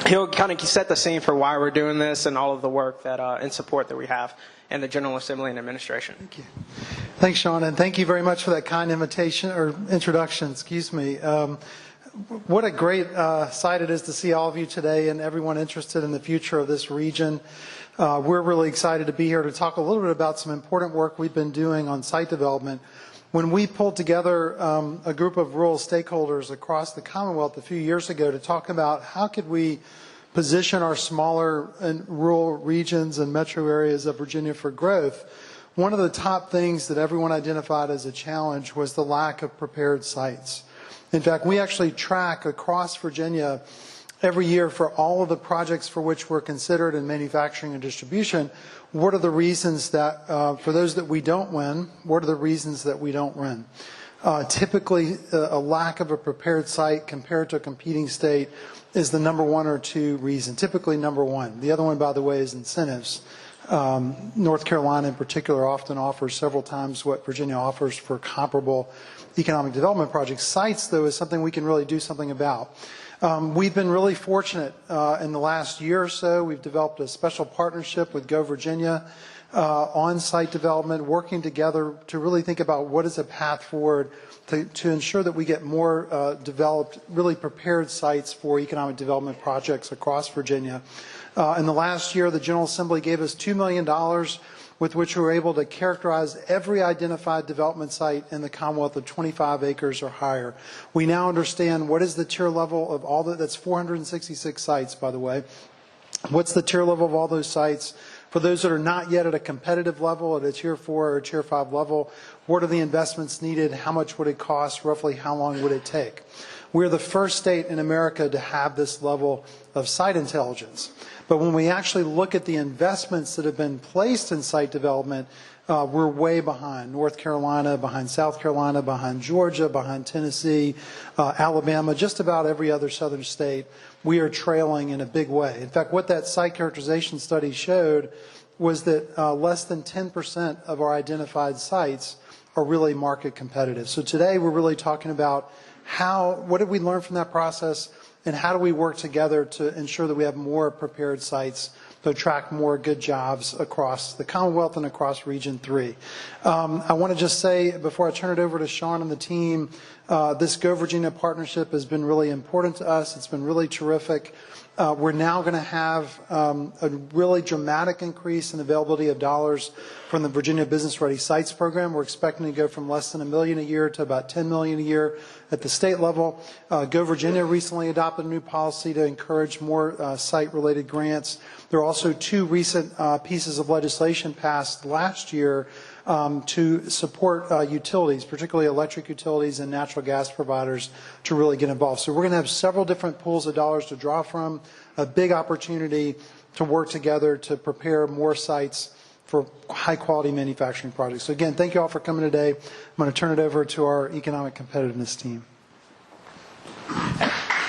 he'll kind of set the scene for why we're doing this and all of the work that and support that we have in the General Assembly and Administration. Thank you. Thanks, Sean, and thank you very much for that kind invitation or introduction. Excuse me. What a great sight it is to see all of you today and everyone interested in the future of this region. We're really excited to be here to talk a little bit about some important work we've been doing on site development. When we pulled together a group of rural stakeholders across the Commonwealth a few years ago to talk about how could we position our smaller and rural regions and metro areas of Virginia for growth, one of the top things that everyone identified as a challenge was the lack of prepared sites. In fact, we actually track across Virginia every year for all of the projects for which we're considered in manufacturing and distribution, what are the reasons that, for those that we don't win, what are the reasons that we don't win? Typically, a lack of a prepared site compared to a competing state is the number one or two reason, typically number one. The other one, by the way, is incentives. North Carolina in particular often offers several times what Virginia offers for comparable economic development projects. Sites, though, is something we can really do something about. We've been really fortunate in the last year or so. We've developed a special partnership with GOVA Virginia on site development, working together to really think about what is a path forward to ensure that we get more developed, really prepared sites for economic development projects across Virginia. In the last year, the General Assembly gave us $2 million with which we were able to characterize every identified development site in the Commonwealth of 25 acres or higher. We now understand what is the tier level of all that's 466 sites, by the way. What's the tier level of all those sites? For those that are not yet at a competitive level, at a tier 4 or tier 5 level, what are the investments needed? How much would it cost? Roughly how long would it take? We're the first state in America to have this level of site intelligence. But when we actually look at the investments that have been placed in site development, we're way behind. North Carolina, behind South Carolina, behind Georgia, behind Tennessee, Alabama, just about every other southern state. We are trailing in a big way. In fact, what that site characterization study showed was that less than 10% of our identified sites are really market competitive. So today we're really talking about what did we learn from that process, and how do we work together to ensure that we have more prepared sites to attract more good jobs across the Commonwealth and across Region 3. I want to just say, before I turn it over to Sean and the team, this GOVA Virginia partnership has been really important to us. It's been really terrific. We're now going to have a really dramatic increase in availability of dollars from the Virginia Business Ready Sites program. We're expecting to go from less than $1 million a year to about $10 million a year at the state level. GOVA Virginia recently adopted a new policy to encourage more site-related grants. There are also two recent pieces of legislation passed last year to support utilities, particularly electric utilities and natural gas providers, to really get involved. So we're going to have several different pools of dollars to draw from, a big opportunity to work together to prepare more sites for high-quality manufacturing projects. So again, thank you all for coming today. I'm going to turn it over to our economic competitiveness team.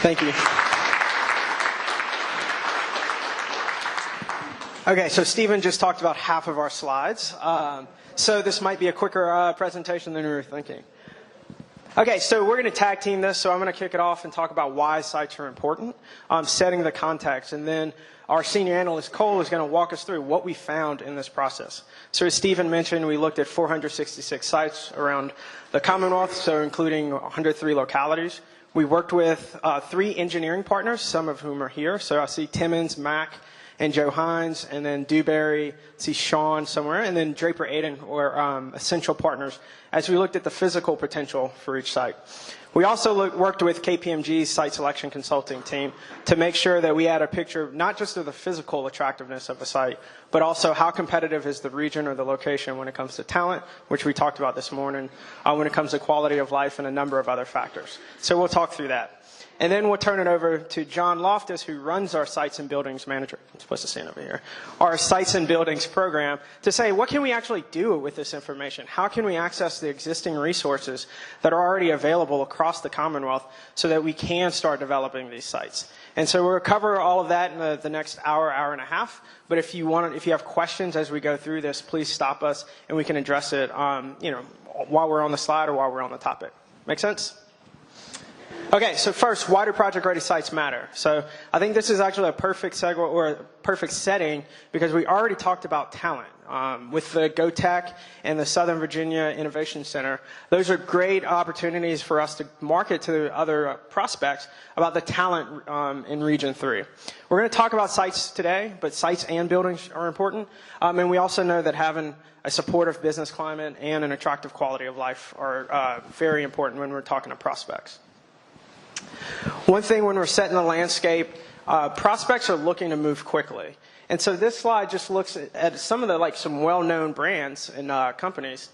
Thank you. Okay, so Stephen just talked about half of our slides. So this might be a quicker presentation than we were thinking. Okay, so we're going to tag team this. So I'm going to kick it off and talk about why sites are important, setting the context. And then our senior analyst, Cole, is going to walk us through what we found in this process. So as Stephen mentioned, we looked at 466 sites around the Commonwealth, so including 103 localities. We worked with 3 engineering partners, some of whom are here. So I see Timmons, Mack, and Joe Hines, and then Dewberry, see Sean somewhere, and then Draper Aiden were essential partners as we looked at the physical potential for each site. We also worked with KPMG's site selection consulting team to make sure that we had a picture not just of the physical attractiveness of a site, but also how competitive is the region or the location when it comes to talent, which we talked about this morning, when it comes to quality of life and a number of other factors. So we'll talk through that. And then we'll turn it over to John Loftus, who runs our Sites and Buildings Manager. I'm supposed to stand over here. Our Sites and Buildings program, to say, what can we actually do with this information? How can we access the existing resources that are already available across the Commonwealth so that we can start developing these sites? And so we'll cover all of that in the next hour, hour and a half. But if you have questions as we go through this, please stop us and we can address it, while we're on the slide or while we're on the topic. Make sense? Okay, so first, why do project-ready sites matter? So I think this is actually a perfect segue or a perfect setting because we already talked about talent. With the GoTech and the Southern Virginia Innovation Center, those are great opportunities for us to market to other prospects about the talent in Region 3. We're going to talk about sites today, but sites and buildings are important. And we also know that having a supportive business climate and an attractive quality of life are very important when we're talking to prospects. One thing when we're setting the landscape, prospects are looking to move quickly. And so this slide just looks at some of the some well-known brands and companies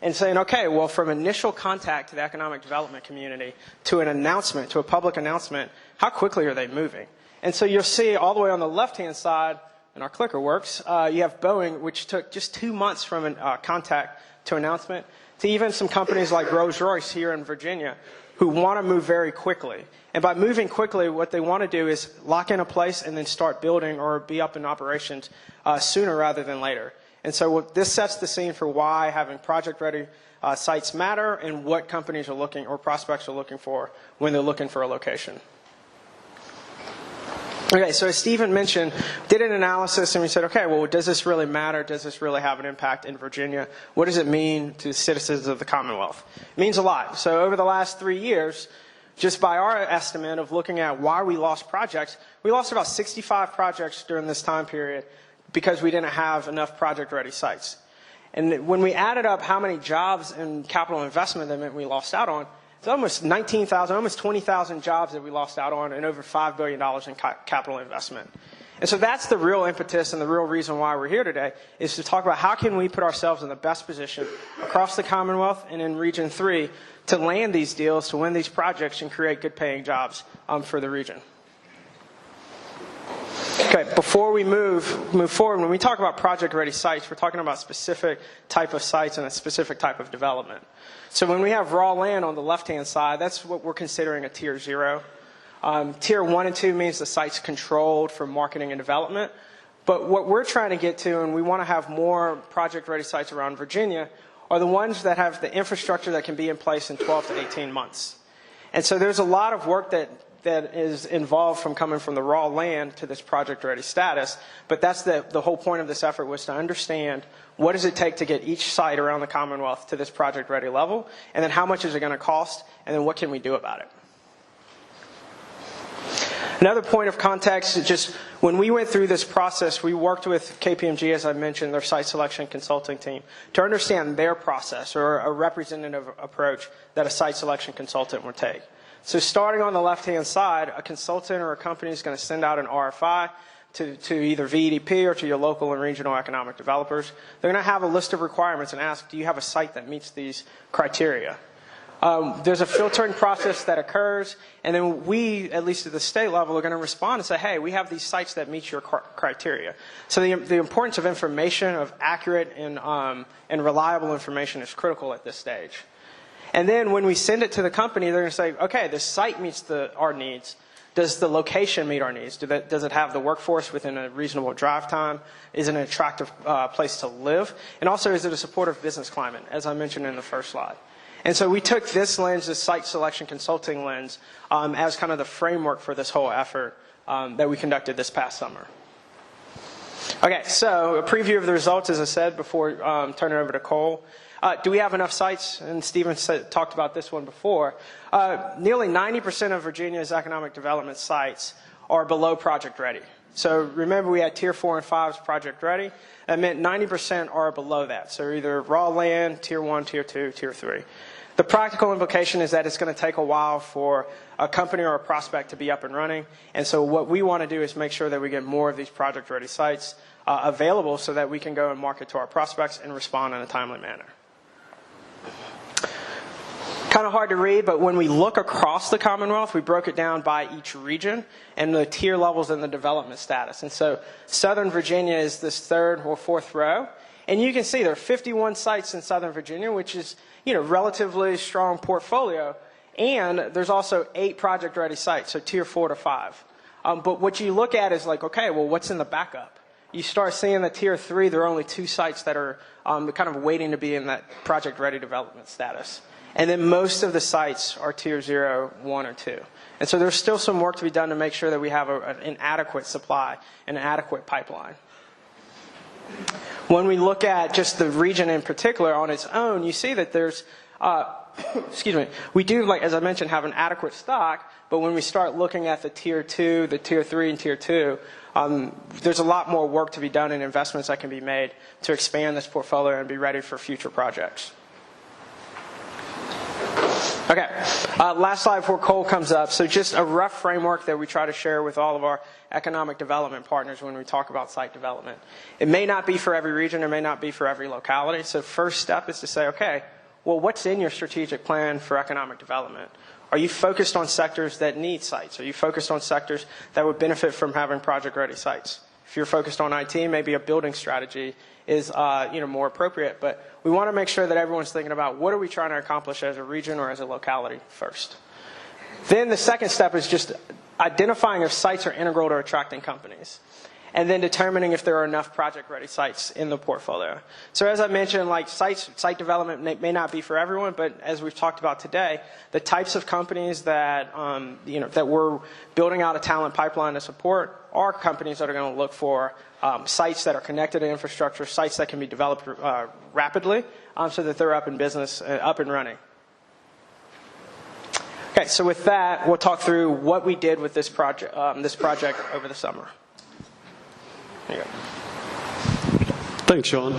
and saying, okay, well, from initial contact to the economic development community to an announcement, to a public announcement, how quickly are they moving? And so you'll see all the way on the left-hand side, and our clicker works, you have Boeing, which took just 2 months from contact to announcement, to even some companies like Rolls-Royce here in Virginia, who want to move very quickly. And by moving quickly, what they want to do is lock in a place and then start building or be up in operations sooner rather than later. And so this sets the scene for why having project-ready sites matter and what companies are looking or prospects are looking for when they're looking for a location. Okay, so as Stephen mentioned, did an analysis and we said, okay, well, does this really matter? Does this really have an impact in Virginia? What does it mean to citizens of the Commonwealth? It means a lot. So over the last 3 years, just by our estimate of looking at why we lost projects, we lost about 65 projects during this time period because we didn't have enough project-ready sites. And when we added up how many jobs and capital investment that meant we lost out on, it's almost 19,000, almost 20,000 jobs that we lost out on and over $5 billion in capital investment. And so that's the real impetus and the real reason why we're here today is to talk about how can we put ourselves in the best position across the Commonwealth and in Region 3 to land these deals, to win these projects and create good paying jobs for the region. Okay, before we move forward, when we talk about project-ready sites, we're talking about a specific type of sites and a specific type of development. So when we have raw land on the left-hand side, that's what we're considering a Tier 0. Tier 1 and 2 means the site's controlled for marketing and development. But what we're trying to get to, and we want to have more project-ready sites around Virginia, are the ones that have the infrastructure that can be in place in 12 to 18 months. And so there's a lot of work that is involved from coming from the raw land to this project-ready status. But that's the whole point of this effort was to understand what does it take to get each site around the Commonwealth to this project-ready level, and then how much is it going to cost, and then what can we do about it. Another point of context is just when we went through this process, we worked with KPMG, as I mentioned, their site selection consulting team, to understand their process or a representative approach that a site selection consultant would take. So starting on the left-hand side, a consultant or a company is going to send out an RFI to either VEDP or to your local and regional economic developers. They're going to have a list of requirements and ask, do you have a site that meets these criteria? There's a filtering process that occurs, and then we, at least at the state level, are going to respond and say, hey, we have these sites that meet your criteria. So the importance of information, of accurate and reliable information is critical at this stage. And then when we send it to the company, they're going to say, okay, this site meets our needs. Does the location meet our needs? Does it have the workforce within a reasonable drive time? Is it an attractive place to live? And also, is it a supportive business climate, as I mentioned in the first slide? And so we took this lens, this site selection consulting lens, as kind of the framework for this whole effort that we conducted this past summer. Okay, so a preview of the results, as I said, before turning it over to Cole. Do we have enough sites? And Stephen talked about this one before. Nearly 90% of Virginia's economic development sites are below project ready. So remember, we had Tier 4 and 5s project ready. That meant 90% are below that. So either raw land, Tier 1, Tier 2, Tier 3. The practical implication is that it's going to take a while for a company or a prospect to be up and running. And so what we want to do is make sure that we get more of these project-ready sites available so that we can go and market to our prospects and respond in a timely manner. Kind of hard to read, but when we look across the Commonwealth, we broke it down by each region and the tier levels and the development status. And so Southern Virginia is this third or fourth row. And you can see there are 51 sites in Southern Virginia, which is, relatively strong portfolio. And there's also 8 project-ready sites, so Tier 4 to 5. But what you look at is like, okay, well, what's in the backup? You start seeing the Tier 3, there are only 2 sites that are kind of waiting to be in that project-ready development status. And then most of the sites are tier 0, 1, or 2. And so there's still some work to be done to make sure that we have an adequate supply, an adequate pipeline. When we look at just the region in particular on its own, you see that there's, excuse me, we do, like as I mentioned, have an adequate stock, but when we start looking at the tier 2, the tier 3, and tier 2, there's a lot more work to be done and investments that can be made to expand this portfolio and be ready for future projects. Okay, last slide before Cole comes up. So just a rough framework that we try to share with all of our economic development partners when we talk about site development. It may not be for every region, it may not be for every locality. So first step is to say, okay, well, what's in your strategic plan for economic development? Are you focused on sectors that need sites? Are you focused on sectors that would benefit from having project-ready sites? If you're focused on IT, maybe a building strategy is more appropriate. But we want to make sure that everyone's thinking about what are we trying to accomplish as a region or as a locality first. Then the second step is just identifying if sites are integral to attracting companies, and then determining if there are enough project-ready sites in the portfolio. So as I mentioned, like site development may not be for everyone, but as we've talked about today, the types of companies that that we're building out a talent pipeline to support are companies that are going to look for sites that are connected to infrastructure, sites that can be developed rapidly, so that they're up in business, up and running. Okay, so with that, we'll talk through what we did with this project over the summer. There you go. Thanks, Sean.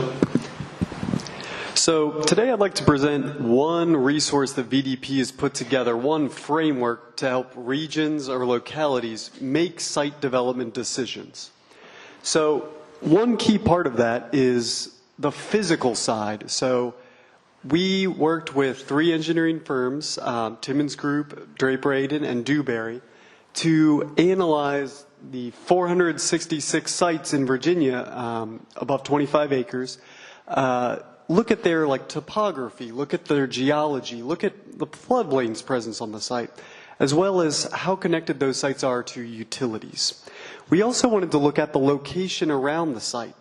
So today I'd like to present one resource that VEDP has put together, one framework to help regions or localities make site development decisions. So one key part of that is the physical side. So we worked with 3 engineering firms, Timmons Group, Draper Aden, and Dewberry, to analyze the 466 sites in Virginia, above 25 acres, look at their topography, look at their geology, look at the floodplains presence on the site, as well as how connected those sites are to utilities. We also wanted to look at the location around the site,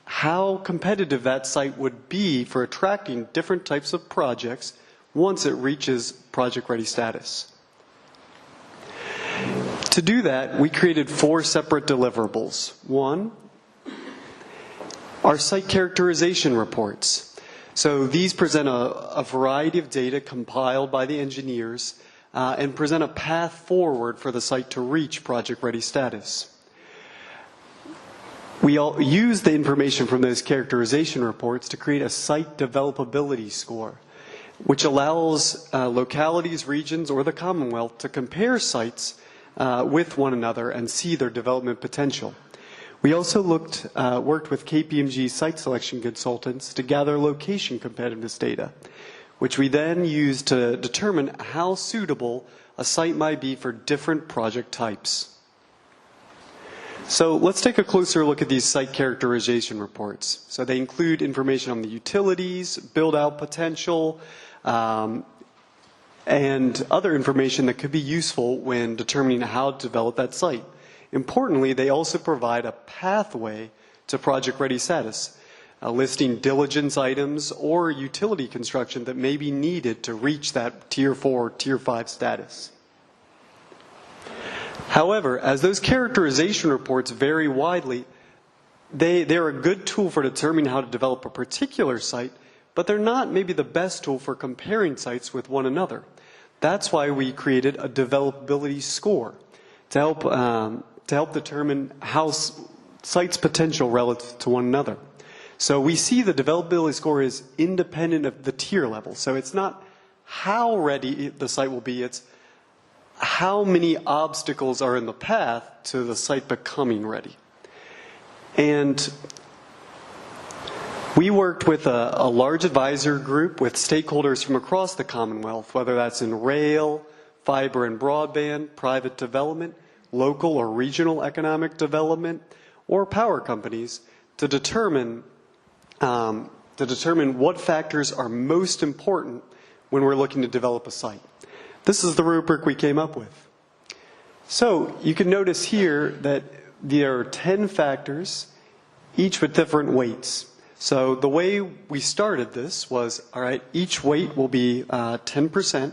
how competitive that site would be for attracting different types of projects once it reaches project-ready status. To do that, we created 4 separate deliverables. One, our site characterization reports. So these present a variety of data compiled by the engineers and present a path forward for the site to reach project-ready status. We all use the information from those characterization reports to create a site developability score, which allows localities, regions, or the Commonwealth to compare sites with one another and see their development potential. We also worked with KPMG site selection consultants to gather location competitiveness data, which we then used to determine how suitable a site might be for different project types. So let's take a closer look at these site characterization reports. So they include information on the utilities, build-out potential, and other information that could be useful when determining how to develop that site. Importantly, they also provide a pathway to project-ready status, listing diligence items or utility construction that may be needed to reach that Tier 4 or Tier 5 status. However, as those characterization reports vary widely, they're a good tool for determining how to develop a particular site, but they're not maybe the best tool for comparing sites with one another. That's why we created a developability score to help determine how sites' potential relative to one another. So we see the developability score is independent of the tier level. So it's not how ready the site will be, it's how many obstacles are in the path to the site becoming ready. And we worked with a large advisor group with stakeholders from across the Commonwealth, whether that's in rail, fiber and broadband, private development, local or regional economic development, or power companies to determine what factors are most important when we're looking to develop a site. This is the rubric we came up with. So you can notice here that there are 10 factors, each with different weights. So the way we started this was, all right, each weight will be 10%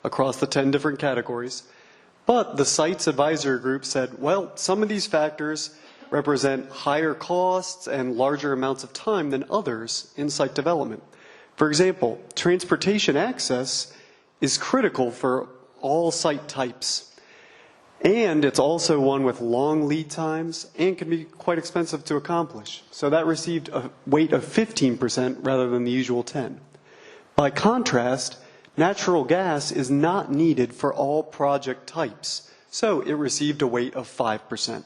across the 10 different categories. But the site's advisory group said, well, some of these factors represent higher costs and larger amounts of time than others in site development. For example, transportation access is critical for all site types. And it's also one with long lead times and can be quite expensive to accomplish. So that received a weight of 15% rather than the usual 10. By contrast, natural gas is not needed for all project types. So it received a weight of 5%.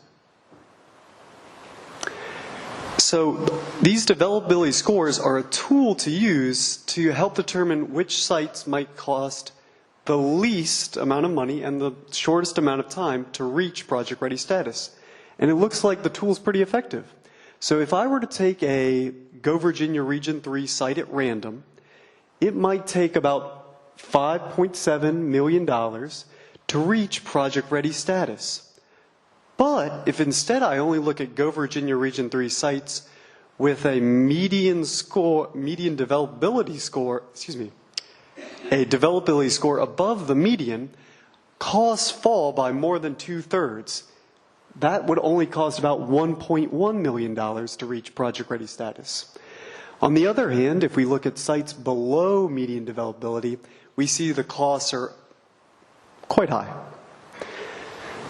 So these developability scores are a tool to use to help determine which sites might cost the least amount of money and the shortest amount of time to reach project ready status. And it looks like the tool is pretty effective. So if I were to take a GOVA Virginia Region 3 site at random, it might take about $5.7 million to reach project ready status. But if instead I only look at GOVA Virginia Region 3 sites with a median developability score, a developability score above the median, costs fall by more than 2/3. That would only cost about $1.1 million to reach project ready status. On the other hand, if we look at sites below median developability, we see the costs are quite high.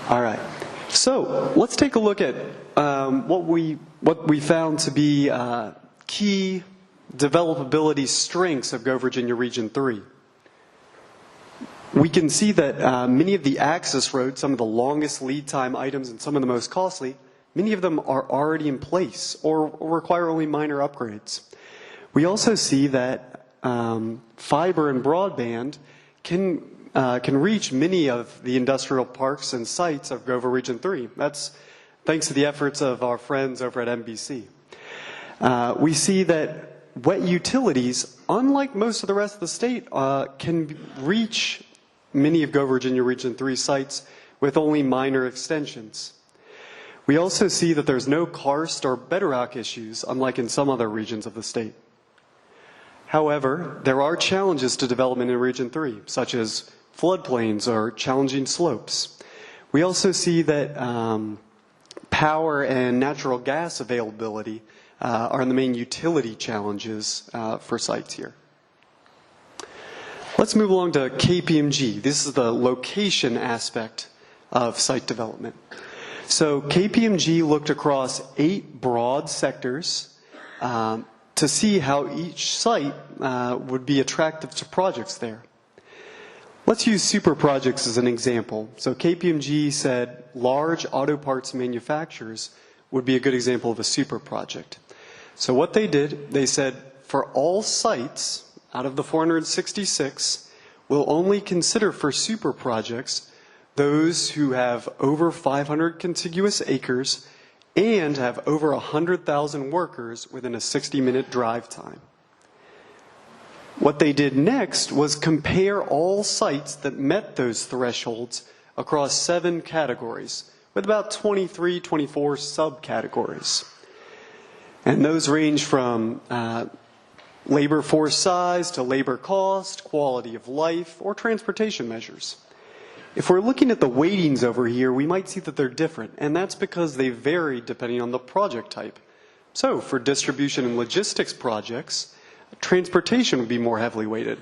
All right. So let's take a look at what we found to be key developability strengths of GOVA Virginia Region 3. We can see that many of the access roads, some of the longest lead time items and some of the most costly, many of them are already in place or require only minor upgrades. We also see that fiber and broadband can reach many of the industrial parks and sites of GOVA Region 3. That's thanks to the efforts of our friends over at NBC. We see that wet utilities, unlike most of the rest of the state, can reach many of GOVA Virginia Region 3 sites with only minor extensions. We also see that there's no karst or bedrock issues, unlike in some other regions of the state. However, there are challenges to development in Region 3, such as floodplains or challenging slopes. We also see that power and natural gas availability are the main utility challenges for sites here. Let's move along to KPMG. This is the location aspect of site development. So KPMG looked across 8 broad sectors to see how each site would be attractive to projects there. Let's use super projects as an example. So KPMG said large auto parts manufacturers would be a good example of a super project. So what they did, they said for all sites out of the 466, we'll only consider for super projects those who have over 500 contiguous acres and have over 100,000 workers within a 60-minute drive time. What they did next was compare all sites that met those thresholds across 7 categories, with about 23, 24 subcategories. And those range from labor force size to labor cost, quality of life, or transportation measures. If we're looking at the weightings over here, we might see that they're different, and that's because they vary depending on the project type. So for distribution and logistics projects, transportation would be more heavily weighted,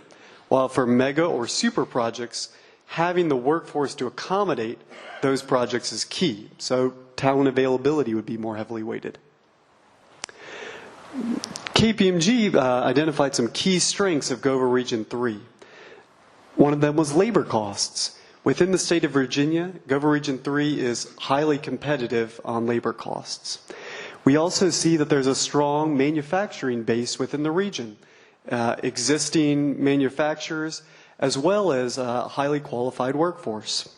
while for mega or super projects, having the workforce to accommodate those projects is key. So talent availability would be more heavily weighted. KPMG identified some key strengths of GOVA Region 3. One of them was labor costs. Within the state of Virginia, GOVA Region 3 is highly competitive on labor costs. We also see that there's a strong manufacturing base within the region, existing manufacturers, as well as a highly qualified workforce.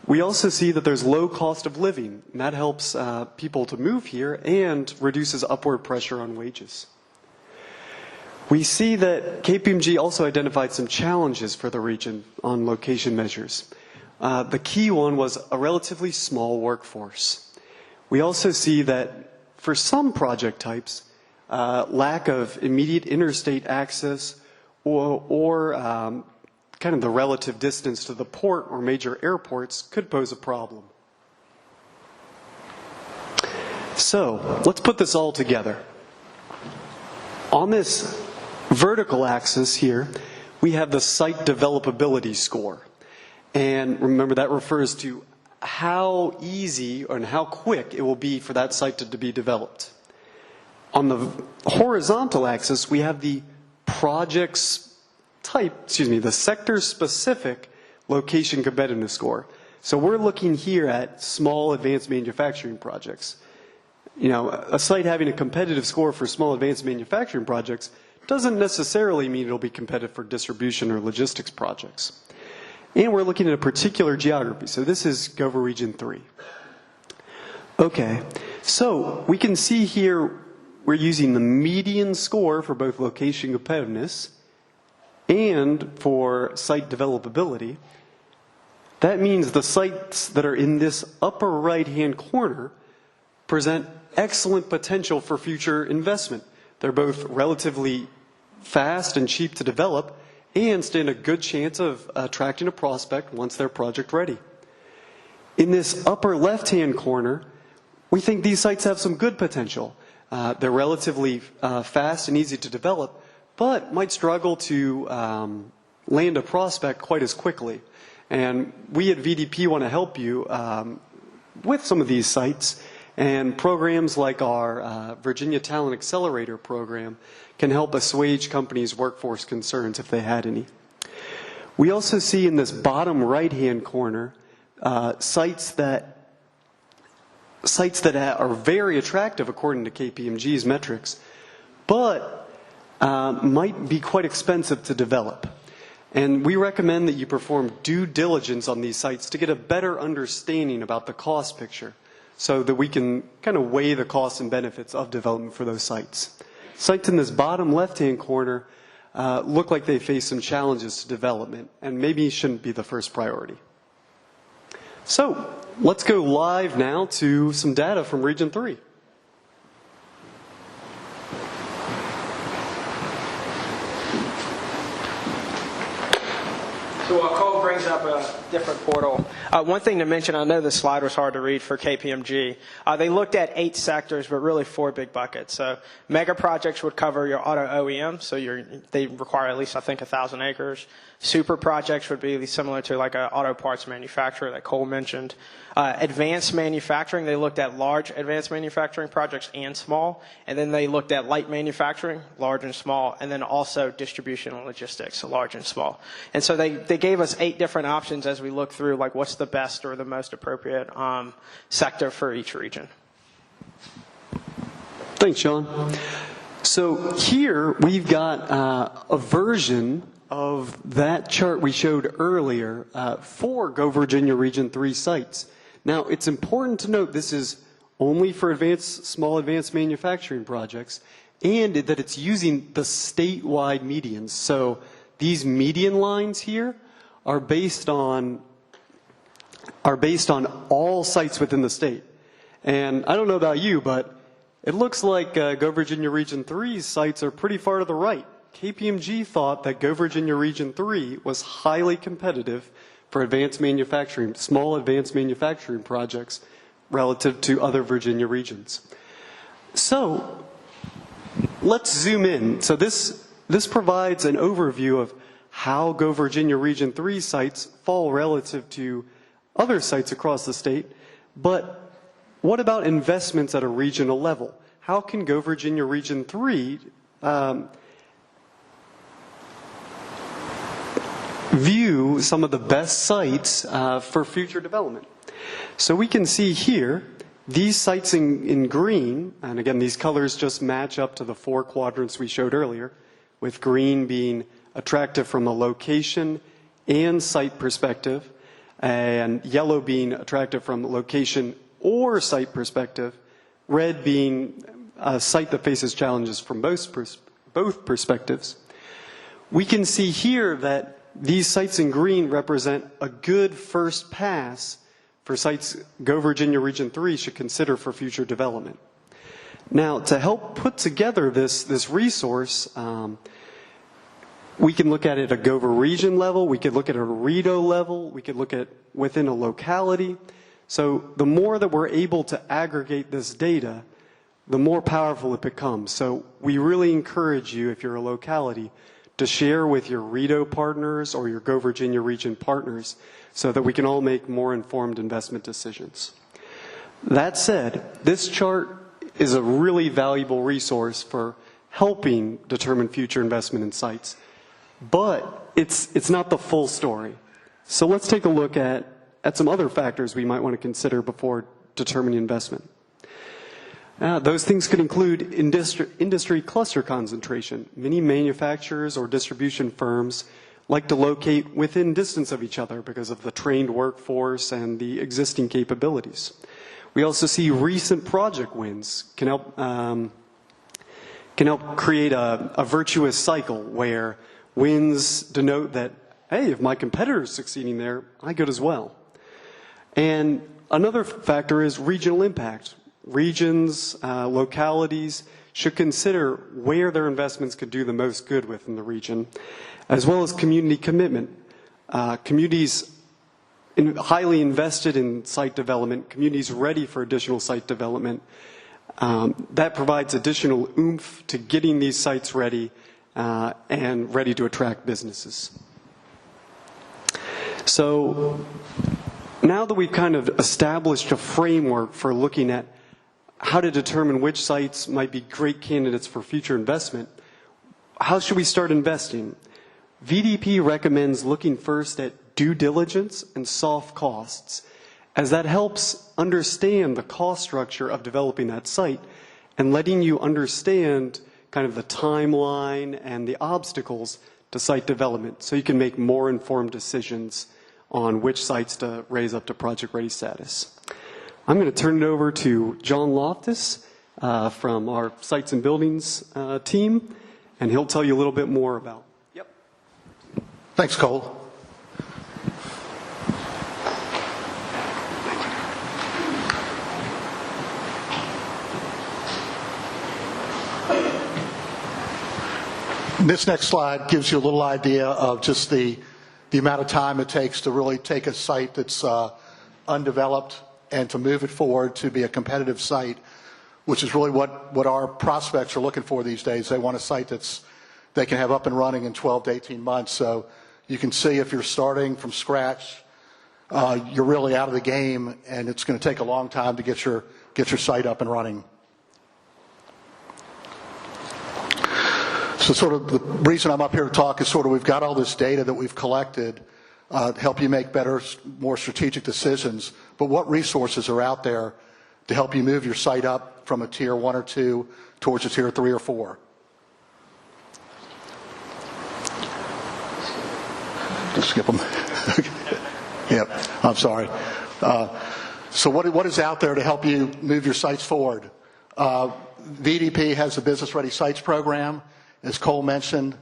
We also see that there's low cost of living, and that helps people to move here and reduces upward pressure on wages. We see that KPMG also identified some challenges for the region on location measures. The key one was a relatively small workforce. We also see that for some project types, lack of immediate interstate access, or kind of the relative distance to the port or major airports could pose a problem. So let's put this all together. On this vertical axis here, we have the site developability score. And remember, that refers to how easy and how quick it will be for that site to be developed. On the horizontal axis, we have the the sector-specific location competitiveness score. So we're looking here at small advanced manufacturing projects. You know, a site having a competitive score for small advanced manufacturing projects doesn't necessarily mean it'll be competitive for distribution or logistics projects. And we're looking at a particular geography. So this is GOVA Region 3. Okay, so we can see here we're using the median score for both location competitiveness and for site developability. That means the sites that are in this upper right-hand corner present excellent potential for future investment. They're both relatively fast and cheap to develop and stand a good chance of attracting a prospect once they're project ready. In this upper left-hand corner, we think these sites have some good potential. They're relatively fast and easy to develop, but might struggle to land a prospect quite as quickly. And we at VEDP want to help you with some of these sites, and programs like our Virginia Talent Accelerator program can help assuage companies' workforce concerns if they had any. We also see in this bottom right-hand corner sites that are very attractive according to KPMG's metrics, but might be quite expensive to develop. And we recommend that you perform due diligence on these sites to get a better understanding about the cost picture so that we can kind of weigh the costs and benefits of development for those sites. Sites in this bottom left-hand corner look like they face some challenges to development and maybe shouldn't be the first priority. So let's go live now to some data from Region 3. So Cole brings up a different portal. One thing to mention, I know this slide was hard to read for KPMG. They looked at 8 sectors, but really 4 big buckets. So mega projects would cover your auto OEM, so they require at least, I think, 1,000 acres. Super projects would be similar to like an auto parts manufacturer that Cole mentioned. Advanced manufacturing, they looked at large advanced manufacturing projects and small. And then they looked at light manufacturing, large and small, and then also distribution and logistics, so large and small. And so they gave us 8 different options as we look through like what's the best or the most appropriate sector for each region. Thanks, Sean. So here we've got a version of that chart we showed earlier for GOVA Virginia Region 3 sites. Now, it's important to note this is only for small advanced manufacturing projects, and that it's using the statewide medians. So these median lines here are based on all sites within the state. And I don't know about you, but it looks like GOVA Virginia Region 3's sites are pretty far to the right. KPMG thought that GOVA Virginia Region 3 was highly competitive for advanced manufacturing, small advanced manufacturing projects relative to other Virginia regions. So let's zoom in. So this provides an overview of how GOVA Virginia Region 3 sites fall relative to other sites across the state. But what about investments at a regional level? How can GOVA Virginia Region 3 view some of the best sites for future development? So we can see here, these sites in green, and again, these colors just match up to the 4 quadrants we showed earlier, with green being attractive from a location and site perspective, and yellow being attractive from location or site perspective, red being a site that faces challenges from both perspectives. We can see here that these sites in green represent a good first pass for sites GOVA Virginia Region 3 should consider for future development. Now, to help put together this resource, we can look at it at a GOVA region level, we could look at a REDO level, we could look at within a locality. So the more that we're able to aggregate this data, the more powerful it becomes. So we really encourage you, if you're a locality, to share with your REDO partners or your GOVA Virginia region partners so that we can all make more informed investment decisions. That said, this chart is a really valuable resource for helping determine future investment in sites. But it's not the full story. So let's take a look at some other factors we might want to consider before determining investment. Those things could include industry cluster concentration. Many manufacturers or distribution firms like to locate within distance of each other because of the trained workforce and the existing capabilities. We also see recent project wins can help create a virtuous cycle where wins denote that, hey, if my competitor is succeeding there, I could as well. And another factor is regional impact. Regions, localities should consider where their investments could do the most good within the region, as well as community commitment. Communities highly invested in site development, communities ready for additional site development, that provides additional oomph to getting these sites ready and ready to attract businesses. So now that we've kind of established a framework for looking at how to determine which sites might be great candidates for future investment, how should we start investing? VEDP recommends looking first at due diligence and soft costs, as that helps understand the cost structure of developing that site and letting you understand kind of the timeline and the obstacles to site development so you can make more informed decisions on which sites to raise up to project ready status. I'm going to turn it over to John Loftus from our Sites and Buildings team, and he'll tell you a little bit more about. Yep. Thanks, Cole. This next slide gives you a little idea of just the amount of time it takes to really take a site that's undeveloped and to move it forward to be a competitive site, which is really what our prospects are looking for these days. They want a site they can have up and running in 12 to 18 months. So you can see if you're starting from scratch, you're really out of the game, and it's going to take a long time to get your site up and running. So sort of the reason I'm up here to talk is sort of we've got all this data that we've collected to help you make better, more strategic decisions. But what resources are out there to help you move your site up from a tier 1 or 2 towards a tier 3 or 4? Just skip them. Yep, I'm sorry. So what is out there to help you move your sites forward? VEDP has a Business Ready Sites program. As Cole mentioned,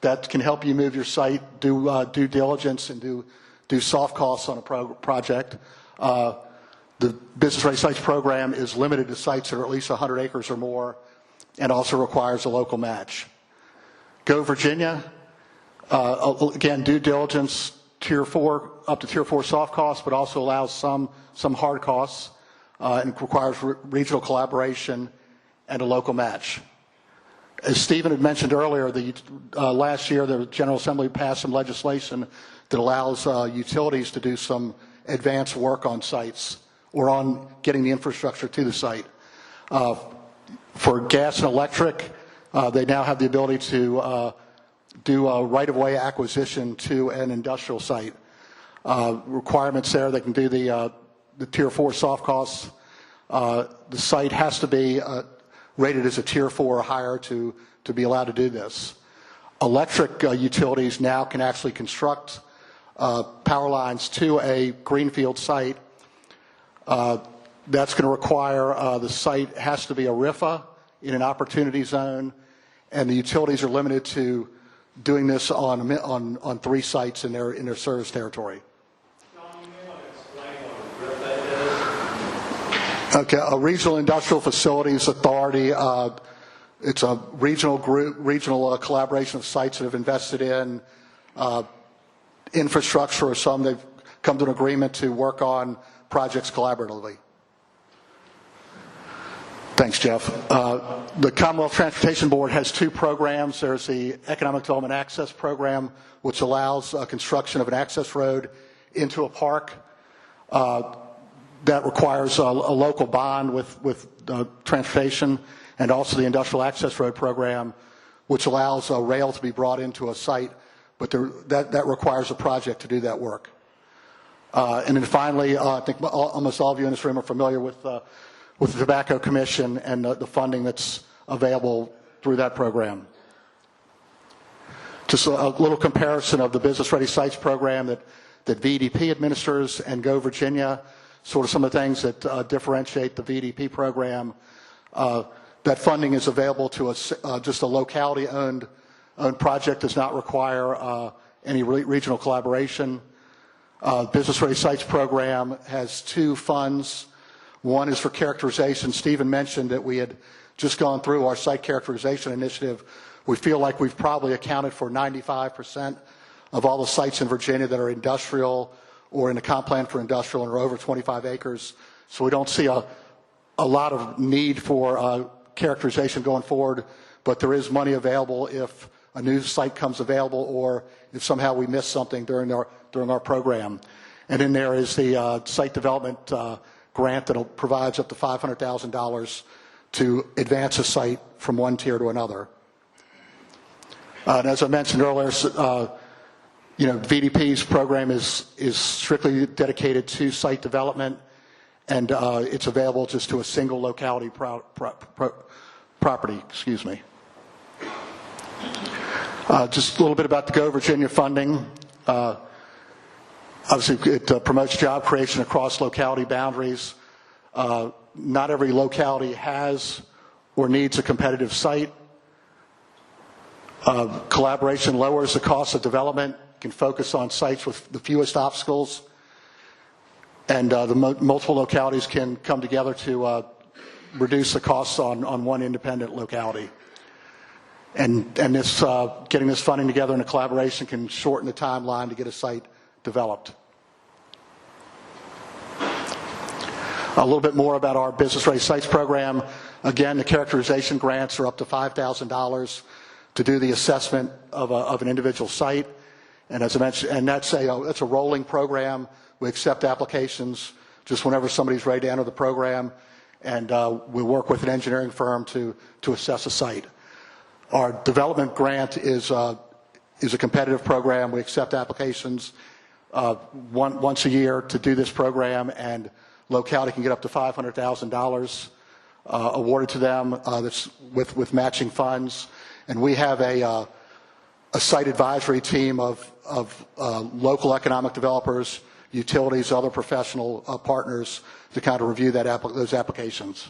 that can help you move your site, do due diligence, and do soft costs on a project. The Business Ready Sites program is limited to sites that are at least 100 acres or more, and also requires a local match. GOVA Virginia, again, due diligence, tier 4, up to tier 4 soft costs, but also allows some hard costs, and requires regional collaboration and a local match. As Stephen had mentioned earlier, last year the General Assembly passed some legislation that allows utilities to do some advanced work on sites or on getting the infrastructure to the site. For gas and electric, they now have the ability to do a right-of-way acquisition to an industrial site. Requirements there, they can do the tier 4 soft costs. The site has to be rated as a tier 4 or higher to be allowed to do this. Electric utilities now can actually construct power lines to a greenfield site. That's going to require the site has to be a RIFA in an opportunity zone, and the utilities are limited to doing this on 3 sites in their service territory. Okay, a Regional Industrial Facilities Authority. It's a regional group, regional collaboration of sites that have invested in infrastructure, or some they've come to an agreement to work on projects collaboratively. Thanks, Jeff. The Commonwealth Transportation Board has two programs. There's the Economic Development Access Program, which allows construction of an access road into a park. That requires a local bond with transportation, and also the Industrial Access Road Program, which allows rail to be brought into a site, but that requires a project to do that work. And then finally, I think almost all of you in this room are familiar with the Tobacco Commission and the funding that's available through that program. Just a little comparison of the Business Ready Sites program that VEDP administers and GOVA Virginia, sort of some of the things that differentiate the VEDP program. That funding is available to just a locality-owned project, does not require any regional collaboration. Business Ready Sites program has two funds. One is for characterization. Stephen mentioned that we had just gone through our site characterization initiative. We feel like we've probably accounted for 95% of all the sites in Virginia that are industrial or in the comp plan for industrial and are over 25 acres. So we don't see a lot of need for characterization going forward, but there is money available if a new site comes available or if somehow we miss something during our program. And then there is the site development grant that provides up to $500,000 to advance a site from one tier to another. And as I mentioned earlier, VEDP's program is strictly dedicated to site development, and it's available just to a single locality property. Excuse me. Just a little bit about the GOVA Virginia funding. Obviously, it promotes job creation across locality boundaries. Not every locality has or needs a competitive site. Collaboration lowers the cost of development, can focus on sites with the fewest obstacles, and the multiple localities can come together to reduce the costs on one independent locality. And this getting this funding together in a collaboration can shorten the timeline to get a site developed. A little bit more about our Business Ready Sites program. Again, the characterization grants are up to $5,000 to do the assessment of an individual site. And as I mentioned, and that's a rolling program. We accept applications just whenever somebody's ready to enter the program, and we work with an engineering firm to assess a site. Our development grant is a competitive program. We accept applications once a year to do this program, and locality can get up to $500,000 awarded to them. That's with matching funds, and we have a site advisory team of local economic developers, utilities, other professional partners to kind of review those applications.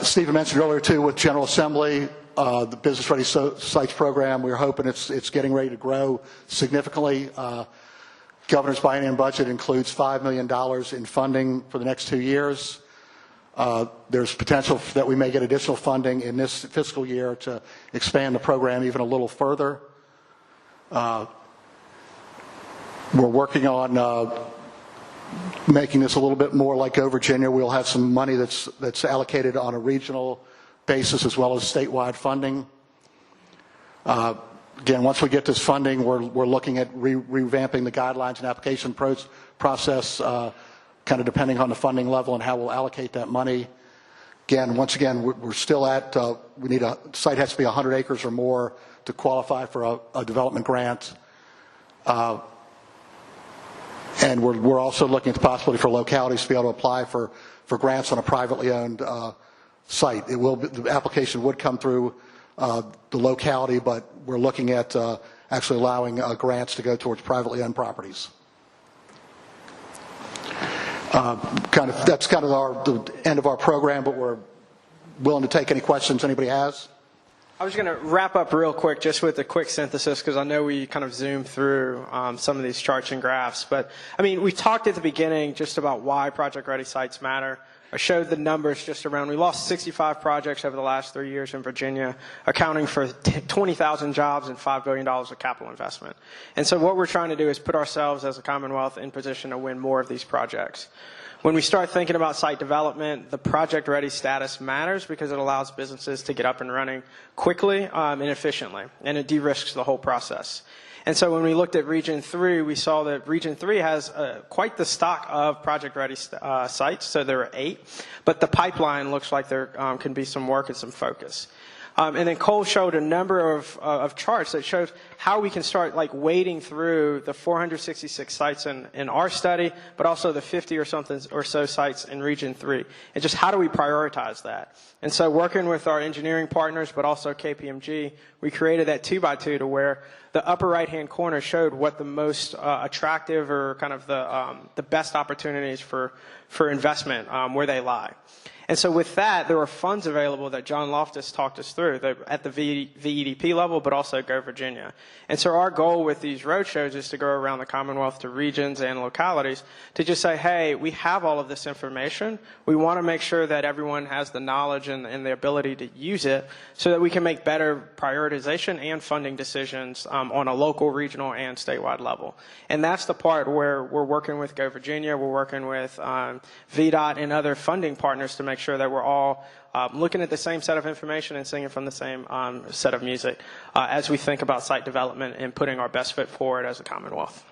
Stephen mentioned earlier too with General Assembly, the Business Ready Sites program, we're hoping it's getting ready to grow significantly. Governor's biennium budget includes $5 million in funding for the next 2 years. There's potential that we may get additional funding in this fiscal year to expand the program even a little further. We're working on making this a little bit more like GOVA Virginia. We'll have some money that's allocated on a regional basis as well as statewide funding. Again, once we get this funding, we're looking at revamping the guidelines and application process, kind of depending on the funding level and how we'll allocate that money. Again, once again, we're still at, we need site has to be 100 acres or more to qualify for a development grant. And we're also looking at the possibility for localities to be able to apply for grants on a privately owned site. The application would come through the locality, but we're looking at actually allowing grants to go towards privately owned properties. That's kind of the end of our program, but we're willing to take any questions anybody has. I was going to wrap up real quick just with a quick synthesis because I know we kind of zoomed through some of these charts and graphs. But, I mean, we talked at the beginning just about why project-ready sites matter. I showed the numbers just around. We lost 65 projects over the last 3 years in Virginia, accounting for 20,000 jobs and $5 billion of capital investment. And so what we're trying to do is put ourselves as a Commonwealth in position to win more of these projects. When we start thinking about site development, the project-ready status matters because it allows businesses to get up and running quickly and efficiently, and it de-risks the whole process. And so when we looked at Region 3, we saw that Region 3 has quite the stock of project-ready sites, so there are 8, but the pipeline looks like there can be some work and some focus. And then Cole showed a number of charts that shows how we can start like wading through the 466 sites in our study, but also the 50 or so sites in Region 3. And just how do we prioritize that? And so working with our engineering partners, but also KPMG, we created that 2x2 to where the upper right-hand corner showed what the most attractive or kind of the best opportunities for investment, where they lie. And so with that, there are funds available that John Loftus talked us through at the VEDP level, but also Go Virginia. And so our goal with these roadshows is to go around the Commonwealth to regions and localities to just say, hey, we have all of this information. We want to make sure that everyone has the knowledge and the ability to use it so that we can make better prioritization and funding decisions on a local, regional, and statewide level. And that's the part where we're working with Go Virginia, we're working with VDOT and other funding partners to make sure that we're all looking at the same set of information and singing from the same set of music as we think about site development and putting our best foot forward as a Commonwealth.